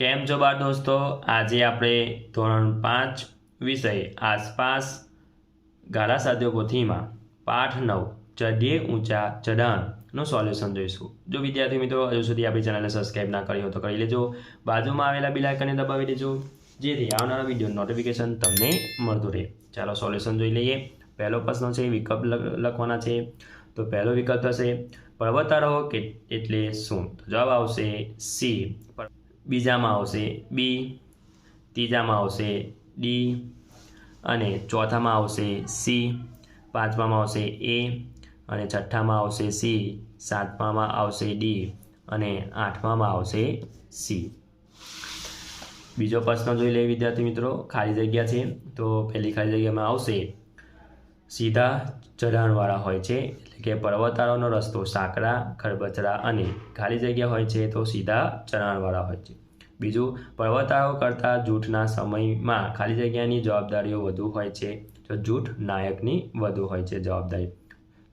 કેમ છો બાળ દોસ્તો? આજે આપણે ધોરણ 5 વિષય આસપાસ ગાલા સાધ્યો પોથીમાં પાઠ 9 ચઢીએ ઊંચા ચઢાણનું સોલ્યુશન જોઈશું। જો વિદ્યાર્થી મિત્રો હજુ સુધી આપણી ચેનલને સબસ્ક્રાઈબ ના કરી હોય તો કરી લેજો, બાજુમાં આવેલા બેલ આઇકનને દબાવી દેજો જેથી આવનારા વિડીયો નોટિફિકેશન તમને મળતું રહે। ચાલો સોલ્યુશન જોઈ લઈએ। પહેલો પ્રશ્ન છે, વિકલ્પ લખવાના છે। તો પહેલો વિકલ્પ થશે પર્વતારોહો એટલે શું? તો જવાબ આવશે સી। બીજામાં આવશે બી, ત્રીજામાં આવશે ડી અને ચોથામાં આવશે સી, પાંચમામાં આવશે એ અને છઠ્ઠામાં આવશે સી, સાતમામાં આવશે ડી અને આઠમામાં આવશે સી। બીજો પ્રશ્ન જોઈ લઈએ વિદ્યાર્થી મિત્રો। ખાલી જગ્યા છે તો પહેલી ખાલી જગ્યામાં આવશે સીધા ચઢાણવાળા હોય છે, એટલે કે પર્વતારોહનો રસ્તો સાંકડા, ખરબચડા અને ખાલી જગ્યા હોય છે તો સીધા ચઢાણવાળા હોય છે। બીજું, પર્વતારોહ કરતાં જૂથના સમયમાં ખાલી જગ્યાની જવાબદારીઓ વધુ હોય છે, તો જૂથ નાયકની વધુ હોય છે જવાબદારી।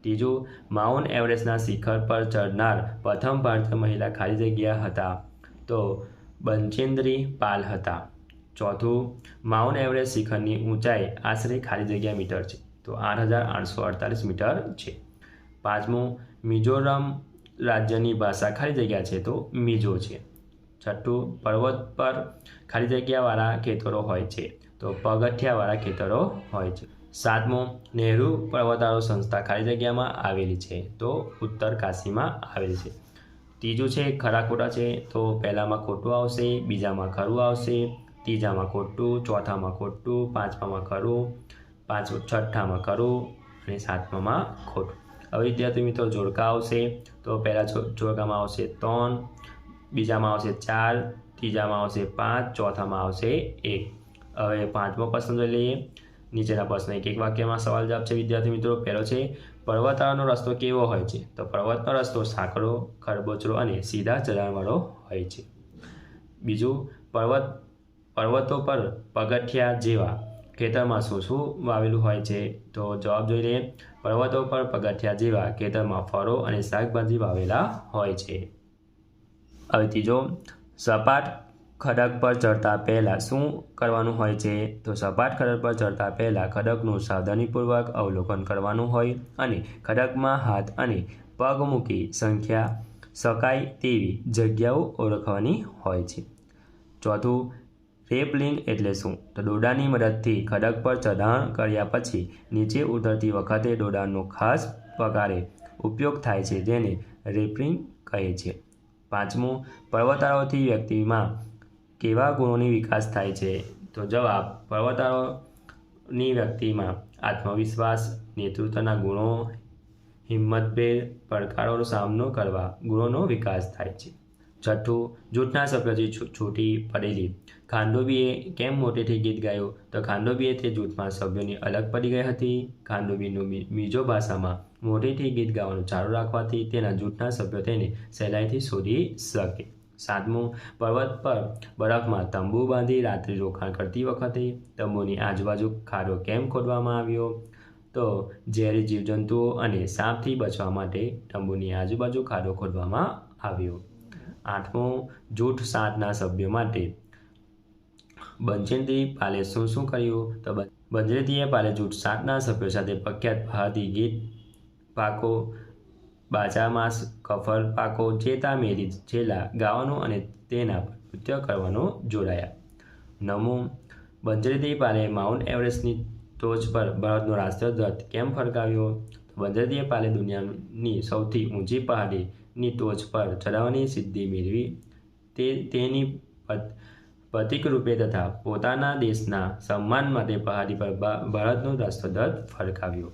ત્રીજું, માઉન્ટ એવરેસ્ટના શિખર પર ચડનાર પ્રથમ ભારતીય મહિલા ખાલી જગ્યા હતા તો બચેન્દ્રી પાલ હતા। ચોથું, માઉન્ટ એવરેસ્ટ શિખરની ઊંચાઈ આશરે ખાલી જગ્યા મીટર છે તો 8,848 મીટર છે। પાંચમું, મિઝોરમ રાજ્યની ભાષા ખાલી જગ્યા છે તો મિઝો છે। છઠ્ઠું, પર્વત પર ખાલી જગ્યાવાળા ખેતરો હોય છે તો પગથિયાવાળા ખેતરો હોય છે। સાતમું, નહેરુ પર્વતારોહ સંસ્થા ખાલી જગ્યામાં આવેલી છે તો ઉત્તરકાશીમાં આવેલી છે। ત્રીજું છે ખરા ખોટા છે, તો પહેલામાં ખોટું આવશે, બીજામાં ખરું આવશે, ત્રીજામાં ખોટું, ચોથામાં ખોટું, પાંચમામાં ખરું, છઠ્ઠામાં ખરું અને સાતમામાં ખોટું। હવે વિદ્યાર્થી મિત્રો જોડકા આવશે તો પહેલા જોડકામાં આવશે 3, બીજામાં આવશે 4, ત્રીજામાં આવશે 5, ચોથામાં આવશે 1। હવે પાંચમો પ્રશ્ન જોઈ લઈએ। નીચેના પ્રશ્ન એક વાક્યમાં સવાલ જવાબ છે વિદ્યાર્થી મિત્રો। પહેલો છે, પર્વતારોહનો રસ્તો કેવો હોય છે? તો પર્વતનો રસ્તો સાંકડો, ખરબચડો અને સીધા ચઢાણવાળો હોય છે। બીજું, પર્વતો પર પગથિયા જેવા ખેતરમાં શું શું વાવેલું હોય છે? તો જવાબ જોઈ લઈએ। પર્વતો પર પગથિયા જેવા ખેતરમાં ફળો અને શાકભાજી વાવેલા હોય છે। હવે ત્રીજો, સપાટ ખડક પર ચડતા પહેલાં શું કરવાનું હોય છે? તો સપાટ ખડક પર ચડતા પહેલાં ખડકનું સાવધાનીપૂર્વક અવલોકન કરવાનું હોય અને ખડકમાં હાથ અને પગ મૂકી શકાય તેવી જગ્યાઓ ઓળખવાની હોય છે। ચોથું, રેપલિંગ એટલે શું? તો દોરડાની મદદથી ખડક પર ચઢાણ કર્યા પછી નીચે ઉતરતી વખતે દોરડાનો ખાસ પ્રકારે ઉપયોગ થાય છે જેને રેપલિંગ કહે છે। પાંચમું, પર્વતારોહથી વ્યક્તિમાં કેવા ગુણોની વિકાસ થાય છે? તો જવાબ, પર્વતારોહની વ્યક્તિમાં આત્મવિશ્વાસ, નેતૃત્વના ગુણો, હિંમતભેર પડકારોનો સામનો કરવા ગુણોનો વિકાસ થાય છે। છઠ્ઠું, જૂથના સભ્યોથી છૂટી પડેલી ખાંડોબીએ કેમ મોટેથી ગીત ગાયું? તો ખાંડોબીએ તે જૂથમાં સભ્યોની અલગ પડી ગઈ હતી। ખાંડોબીનું મિઝો ભાષામાં મોટેથી ગીત ગાવાનું ચાલુ રાખવાથી તેના જૂથના સભ્યો તેને સહેલાઈથી શોધી શકે। સાતમું, પર્વત પર બરફમાં તંબુ બાંધી રાત્રિ રોકાણ કરતી વખતે તંબુની આજુબાજુ ખાડો કેમ ખોદવામાં આવ્યો? તો ઝેરી જીવજંતુઓ અને સાપથી બચવા માટે તંબુની આજુબાજુ ખાડો ખોદવામાં આવ્યો। આઠમું, જૂથ 7ના સભ્યો માટે બચેન્દ્રી પાલે શું શું કર્યું? તો બચેન્દ્રી પાલે જૂથ 7ના સભ્યો સાથે પ્રખ્યાત ભારતીય ગીત પાકો, બાચામાસ, કફર પાકો, ચેતા મેરી છેલ્લા ગાવાનું અને તેના પર નૃત્ય કરવાનું જોડાયા। નવમું, બચેન્દ્રી પાલે માઉન્ટ એવરેસ્ટની ટોચ પર ભારતનો રાષ્ટ્રીય ધ્વજ કેમ ફરકાવ્યો? તો બચેન્દ્રી પાલે દુનિયાની સૌથી ઊંચી પહાડીની ટોચ પર ચઢવાની સિદ્ધિ મેળવી તેની પ્રતીક રૂપે તથા પોતાના દેશના સન્માન માટે પહાડી પર ભારતનો રાષ્ટ્રધ્વજ ફરકાવ્યો।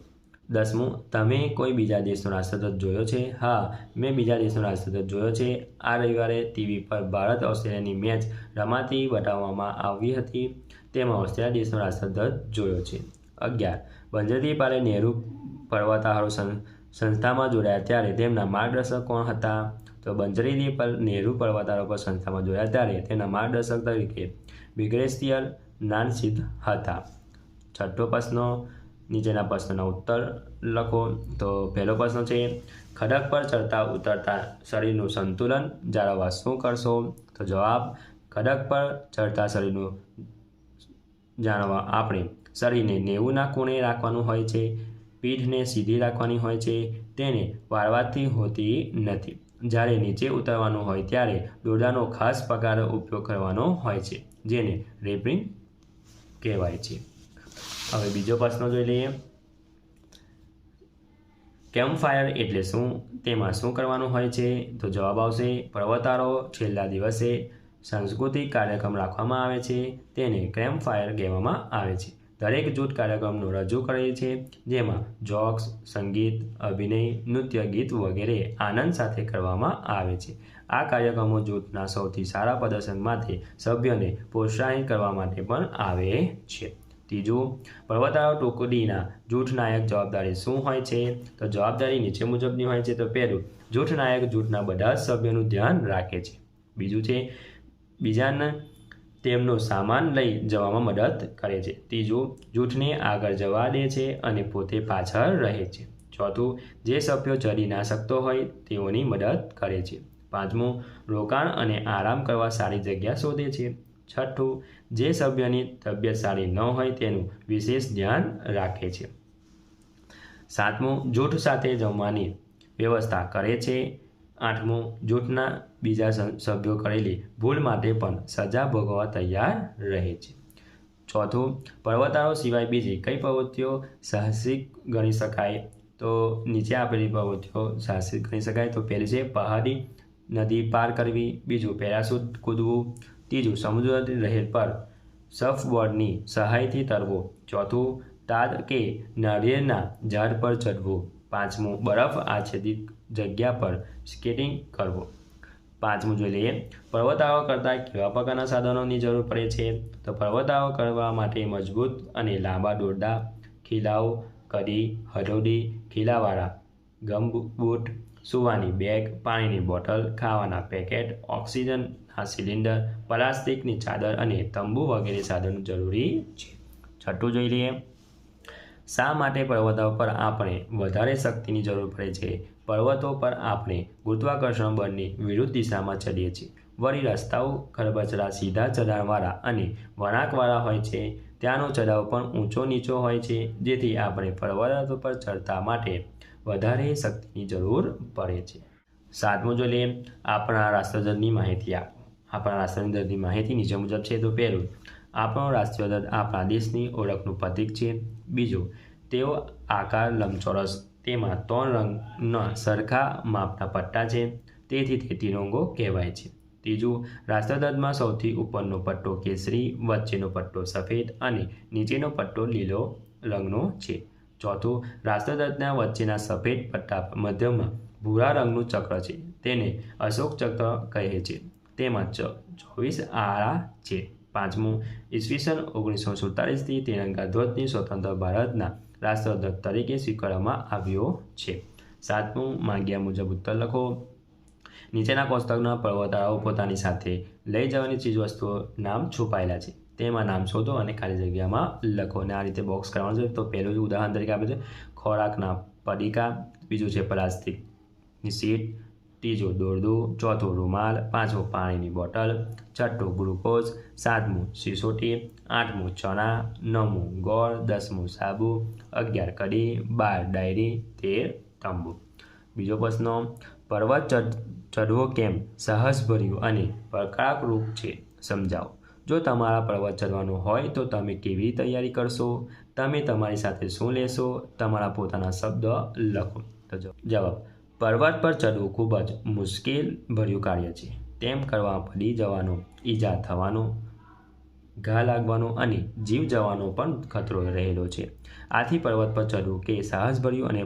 10મું, તમે કોઈ બીજા દેશનો રાષ્ટ્રધ્વજ જોયો છે? હા, મેં બીજા દેશનો રાષ્ટ્રધ્વજ જોયો છે। આ રવિવારે ટીવી પર ભારત ઓસ્ટ્રેલિયાની મેચ રમાતી બતાવવામાં આવી હતી, તેમાં ઓસ્ટ્રેલિયા દેશનો રાષ્ટ્રધ્વજ જોયો છે। 11, બચેન્દ્રી પાલે નહેરુ પર્વતારોહ સંસ્થામાં જોડાયા ત્યારે તેમના માર્ગદર્શક કોણ હતા? તો બચેન્દ્રી પાલ નહેરુ પર્વતારોહ સંસ્થામાં જોડાયા ત્યારે તેના માર્ગદર્શક તરીકે બ્રિગેડિયર જ્ઞાનસિંહ હતા। છઠ્ઠો પ્રશ્ન, નીચેના પ્રશ્નના ઉત્તર લખો। તો પહેલો પ્રશ્ન છે, ખડક પર ચડતા ઉતરતા શરીરનું સંતુલન જાળવવા શું કરશો? તો જવાબ, ખડક પર ચડતા શરીરનું જાણવા આપણે શરીરને 90ના ખૂણે રાખવાનું હોય છે, પીઠને સીધી રાખવાની હોય છે, તેને વાળવાથી હોતી નથી. જ્યારે નીચે ઉતરવાનું હોય ત્યારે દોરડાનો ખાસ પ્રકારે ઉપયોગ કરવાનો હોય છે, જેને રેપિંગ કહેવાય છે. હવે બીજો પ્રશ્ન જોઈ લઈએ. કેમ્પફાયર એટલે શું? તેમાં શું કરવાનું હોય છે? તો જવાબ આવશે પર્વતારોહો છેલ્લા દિવસે સાંસ્કૃતિક કાર્યક્રમ રાખવામાં આવે છે, તેને કેમ્પફાયર કહેવામાં આવે છે. દરેક જૂથ કાર્યક્રમનો રજૂ કરે છે, જેમાં જોક્સ, સંગીત, અભિનય, નૃત્ય, ગીત વગેરે આનંદ સાથે કરવામાં આવે છે. આ કાર્યક્રમો જૂથના સૌથી સારા પ્રદર્શન માટે સભ્યોને પ્રોત્સાહિત કરવા માટે પણ આવે છે. ત્રીજું, પર્વતારોહણ ટુકડીના જૂથ નાયક જવાબદારી શું હોય છે? તો જવાબદારી નીચે મુજબની હોય છે. તો પહેલું, જૂથ નાયક જૂથના બધા જ સભ્યોનું ધ્યાન રાખે છે. બીજું છે, બીજાને તેમનો સામાન લઈ જવામાં મદદ કરે છે. ત્રીજું, જૂથને આગળ જવા દે છે અને પોતે પાછળ રહે છે. ચોથું, જે સભ્યો ચડી ના શકતો હોય તેઓની મદદ કરે છે. પાંચમું, રોકાણ અને આરામ કરવા સારી જગ્યા શોધે છે. છઠ્ઠું, જે સભ્યની તબિયત સારી ન હોય તેનું વિશેષ ધ્યાન રાખે છે. સાતમું, જૂથ સાથે જમવાની વ્યવસ્થા કરે છે. આઠમું, જૂથના બીજા સભ્યો કરેલી ભૂલ માટે પણ સજા ભોગવવા તૈયાર રહે છે. ચોથું, પર્વતારોહણ સિવાય બીજી કઈ પ્રવૃત્તિઓ સાહસિક ગણી શકાય? તો નીચે આપેલી પ્રવૃત્તિઓ સાહસિક ગણી શકાય. તો પહેલી છે પહાડી નદી પાર કરવી. બીજું, પેરાશૂટ કૂદવું. ત્રીજું, સમુદ્રની લહેર પર સર્ફબોર્ડની સહાયથી તરવું. ચોથું, તાડ કે નાળિયેરના ઝાડ પર ચઢવું. પાંચમું, બરફ આચ્છાદિત જગ્યા પર સ્કેટિંગ કરવું. પાંચમું જોઈ લઈએ, પર્વતારોહણ કરતા કેવા પ્રકારના સાધનોની જરૂર પડે છે? તો પર્વતારોહણ કરવા માટે મજબૂત અને લાંબા દોરડા, ખીલાઓ, કડી, હથોડી, ખીલાવાળા ગમબૂટ, સૂવાની બેગ, પાણીની બોટલ, ખાવાના પેકેટ, ઓક્સિજનના સિલિન્ડર, પ્લાસ્ટિકની ચાદર અને તંબુ વગેરે સાધનો જરૂરી છે. છઠ્ઠું જોઈ લઈએ, શા માટે પર્વતો પર આપણે વધારે શક્તિની જરૂર પડે છે? પર્વતો પર આપણે ગુરુત્વાકર્ષણ બળની વિરુદ્ધ દિશામાં ચડીએ છીએ. વળી રસ્તાઓ ખરબચડા, સીધા ચઢાણવાળા અને વળાંકવાળા હોય છે. ત્યાંનો ચઢાવ પણ ઊંચો નીચો હોય છે, જેથી આપણે પર્વતો પર ચડતા માટે વધારે શક્તિની જરૂર પડે છે. સાતમું જોઈ લઈએ, આપણા રાષ્ટ્રધ્વજની માહિતી આપો. આપણા રાષ્ટ્રધ્વજની માહિતી નીચે મુજબ છે. તો પહેલું, આપણો રાષ્ટ્રીય ધ્વજ આપણા દેશની ઓળખનું પ્રતીક છે. બીજું, તેઓ આકાર લંબચોરસ, તેમાં 3 રંગના સરખા માપના પટ્ટા છે, તેથી તે તિરંગો કહેવાય છે. ત્રીજું, રાષ્ટ્રધ્વજમાં સૌથી ઉપરનો પટ્ટો કેસરી, વચ્ચેનો પટ્ટો સફેદ અને નીચેનો પટ્ટો લીલો રંગનો છે. ચોથું, રાષ્ટ્રધ્વજના વચ્ચેના સફેદ પટ્ટા મધ્યમાં ભૂરા રંગનું ચક્ર છે, તેને અશોક ચક્ર કહે છે. તેમાં 24 આરા છે. પાંચમું, ઈસવીસન 1947થી તિરંગા ધ્વજને સ્વતંત્ર ભારતના રાષ્ટ્રધ્વજ તરીકે સ્વીકારવામાં આવ્યો છે. સાતમું, માંગ્યા મુજબ ઉત્તર લખો. નીચેના કોષ્ટકના પર્વતારોહકો પોતાની સાથે લઈ જવાની ચીજવસ્તુઓ નામ છુપાયેલા છે, તેમાં નામ શોધો અને ખાલી જગ્યામાં લખો. અને આ રીતે બોક્સ કરવાનું છે. તો પહેલું જ ઉદાહરણ તરીકે આપે છે ખોરાકના પડીકા, બીજું છે પ્લાસ્ટિકની શીટ, ત્રીજું દોરડું, ચોથું રૂમાલ, પાંચમું પાણીની બોટલ, છઠ્ઠું ગ્લુકોઝ, સાતમું સિસોટી, આઠમું ચણા, નવમું ગોળ, 10મું સાબુ, 11 કડી, 12 ડાયરી, 13 તંબુ. બીજો પ્રશ્ન, પર્વત ચઢવો કેમ સાહસભર્યું અને પડકારરૂપ છે? સમજાવો. જો તમારા પર્વત ચઢવાનું હોય તો તમે કેવી તૈયારી કરશો? તમે તમારી સાથે શું લેશો? તમારા પોતાના શબ્દ લખો. તો જવાબ, પર્વત પર ચઢવું ખૂબ જ મુશ્કેલ ભર્યું કાર્ય છે. તેમ કરવા પડી જવાનો, ઈજા થવાનો, ઘા લાગવાનો અને જીવ જવાનો પણ ખતરો રહેલો છે. આથી પર્વત પર ચઢવું કે સાહસભર્યું અને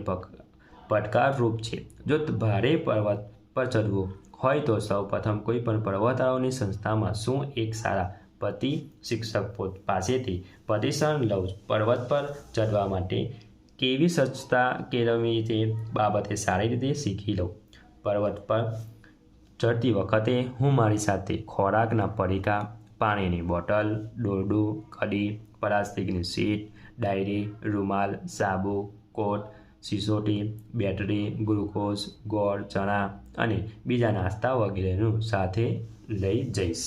પડકારરૂપ છે. જો ભારે પર્વત પર ચઢવું હોય તો સૌપ્રથમ કોઈ પણ પર્વતારોહણની સંસ્થામાં શું એક સારા શિક્ષક પાસેથી પ્રશિક્ષણ લઉં. પર્વત પર ચઢવા માટે કેવી સજ્જતા કેળવવી તે બાબતે સારી રીતે શીખી લઉં. પર્વત પર ચડતી વખતે હું મારી સાથે ખોરાકના પડીકા, પાણીની બોટલ, દોરડું, કડી, પ્લાસ્ટિકની શીટ, ડાયરી, રૂમાલ, સાબુ, કોટ, સિસોટી, બેટરી, ગ્લુકોઝ, ગોળ, ચણા અને બીજા નાસ્તા વગેરેનું સાથે લઈ જઈશ.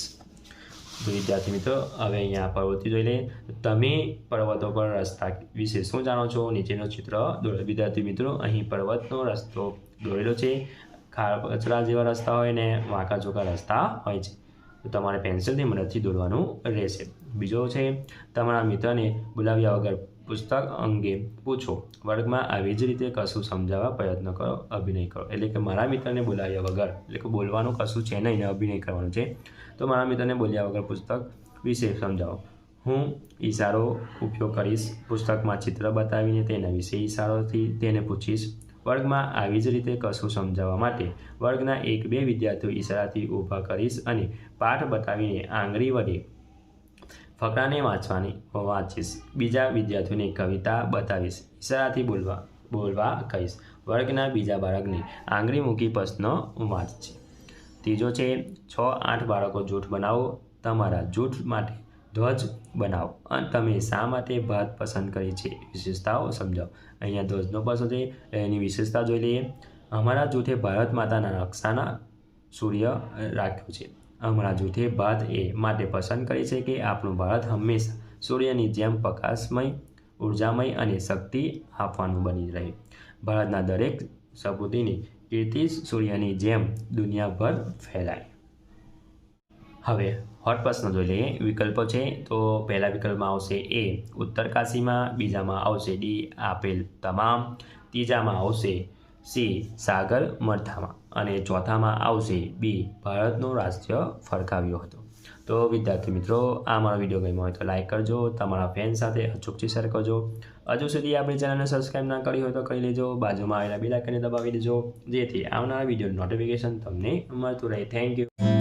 તો વિદ્યાર્થી મિત્રો હવે અહીંયા પર્વતથી જોઈ લઈએ. તમે પર્વતો પર રસ્તા વિશે શું જાણો છો? નીચેનો ચિત્ર દોરો. વિદ્યાર્થી મિત્રો અહીં પર્વતનો રસ્તો દોરેલો છે. કચરા જેવા રસ્તા હોય ને વાંકા ચોકા રસ્તા હોય છે. તો તમારે પેન્સિલની મદદથી દોરવાનું રહેશે. બીજો છે તમારા મિત્રને બોલાવ્યા વગર પુસ્તક અંગે પૂછો. વર્ગમાં આવી જ રીતે કશું સમજાવવા પ્રયત્ન કરો, અભિનય કરો. એટલે કે મારા મિત્રને બોલાવ્યા વગર, એટલે કે બોલવાનું કશું છે નહીં ને અભિનય કરવાનું છે. તો મારા મિત્રને બોલ્યા વગર પુસ્તક વિશે સમજાવો. હું ઈશારો ઉપયોગ કરીશ. પુસ્તકમાં ચિત્ર બતાવીને તેના વિશે ઈશારોથી તેને પૂછીશ. વર્ગમાં આવી જ રીતે કશું સમજાવવા માટે વર્ગના 1-2 વિદ્યાર્થીઓ ઈશારાથી ઊભા કરીશ અને પાઠ બતાવીને આંગળી વડે ફકરાને વાંચીશ. બીજા વિદ્યાર્થીઓને કવિતા બતાવીશ. ઈશારાથી બોલવા કહીશ. વર્ગના બીજા બાળકને આંગળી મૂકી પ્રશ્ન વાંચશે. ત્રીજો છે 6-8 બાળકો જૂથ બનાવો. તમારા જૂથ માટે ધ્વજ બનાવો અને તમે શા માટે ભારત પસંદ કરી છે વિશેષતાઓ સમજાવો. અહીંયા ધ્વજનો પ્રશ્ન છે, એની વિશેષતા જોઈ લઈએ. અમારા જૂથે ભારત માતાના નકશાના સૂર્ય રાખ્યો છે. અમારા જૂથે ભારત એ માટે પસંદ કરી છે કે આપણું ભારત હંમેશા સૂર્યની જેમ પ્રકાશમય, ઉર્જામય અને શક્તિ આપવાનું બની રહે. ભારતના દરેક સપૂતીની કીર્તિ સૂર્યની જેમ દુનિયાભર ફેલાય. હવે હોટ પ્રશ્ન જોઈ લઈએ. વિકલ્પો છે તો પહેલા વિકલ્પમાં આવશે A ઉત્તરકાશીમાં, બીજામાં આવશે D આપેલ તમામ, ત્રીજામાં આવશે C સાગર મથામાં અને ચોથામાં આવશે B ભારતનો રાષ્ટ્રીય ફરકાવ્યો હતો. તો વિદ્યાર્થી મિત્રો, આ મારો વિડીયો ગમ્યો હોય તો લાઈક કરજો, તમારા ફ્રેન્ડ સાથે અચૂકથી શેર કરજો. હજુ સુધી આપણી ચેનલને સબસ્ક્રાઈબ ના કરી હોય તો કરી લેજો. બાજુમાં આવેલા બેલ આઇકનને દબાવી દેજો જેથી આવનારા વિડીયોનું નોટિફિકેશન તમને મળતું રહે. Thank you.